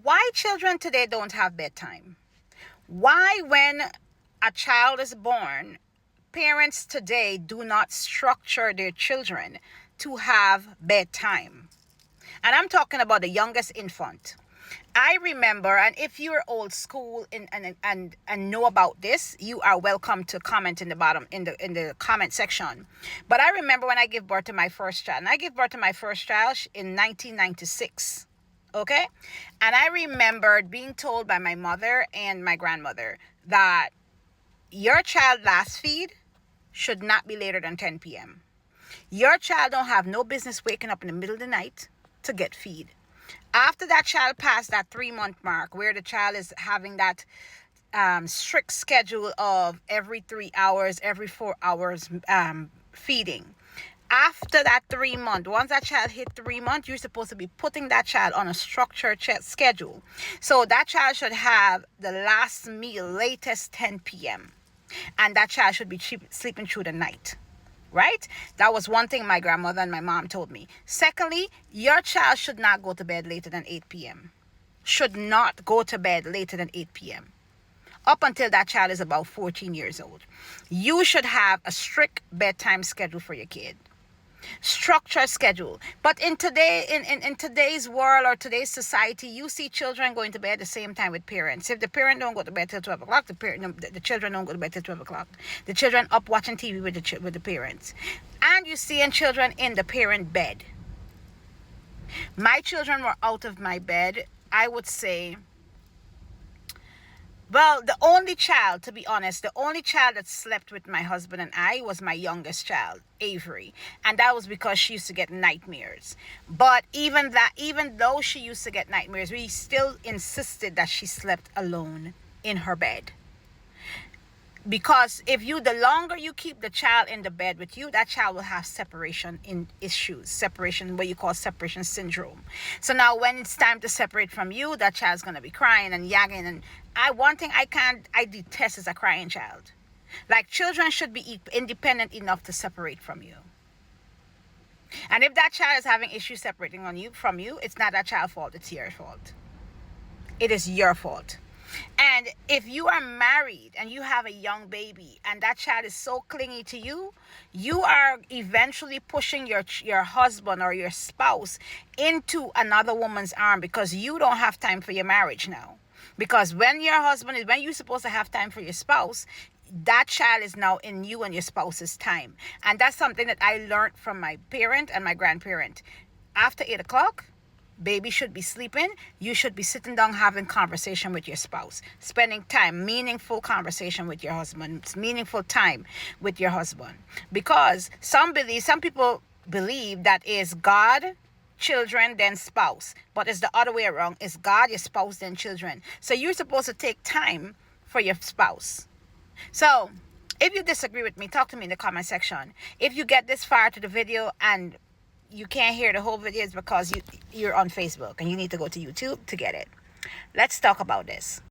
Why children today don't have bedtime? Why, when a child is born, parents today do not structure their children to have bedtime? And I'm talking about the youngest infant. I remember, and if you're old school and know about this, you are welcome to comment in the bottom in the comment section. But I remember when I gave birth to my first child, and I gave birth to my first child in 1996. Okay? And I remembered being told by my mother and my grandmother that your child last feed should not be later than 10 p.m. Your child don't have no business waking up in the middle of the night to get feed. After that child passed that 3-month mark where the child is having that strict schedule of every 3 hours, every 4 hours feeding. After that 3 month, once that child hit 3 months, you're supposed to be putting that child on a structured schedule. So that child should have the last meal latest 10 p.m. And that child should be sleeping through the night. Right? That was one thing my grandmother and my mom told me. Secondly, your child should not go to bed later than 8 p.m. Should not go to bed later than 8 p.m. Up until that child is about 14 years old. You should have a strict bedtime schedule for your kid. Structured schedule. But in today's world or today's society, you see children going to bed at the same time with parents. If the parent don't go to bed till 12 o'clock, the children don't go to bed till 12 o'clock. The children up watching TV with the parents. And you see children in the parent bed. My children were out of my bed, I would say. Well, the only child, to be honest, the only child that slept with my husband and I was my youngest child, Avery. And that was because she used to get nightmares. But even though she used to get nightmares, we still insisted that she slept alone in her bed. Because the longer you keep the child in the bed with you, that child will have separation issues, what you call separation syndrome. So now when it's time to separate from you, that child's going to be crying and yagging. And one thing I detest is a crying child. Like, children should be independent enough to separate from you. And if that child is having issues separating from you, it's not that child's fault, it's your fault. It is your fault. And if you are married and you have a young baby and that child is so clingy to you, you are eventually pushing your husband or your spouse into another woman's arm, because you don't have time for your marriage now. Because when you're supposed to have time for your spouse, that child is now in you and your spouse's time. And that's something that I learned from my parent and my grandparent. After 8 o'clock, baby should be sleeping. You should be sitting down having conversation with your spouse, spending time, meaningful conversation with your husband, meaningful time with your husband. Because some people believe that is God, children, then spouse. But it's the other way around. It's God, your spouse, then children. So you're supposed to take time for your spouse. So if you disagree with me, talk to me in the comment section. If you get this far to the video and you can't hear the whole video, it's because you're on Facebook and you need to go to YouTube to get it. Let's talk about this.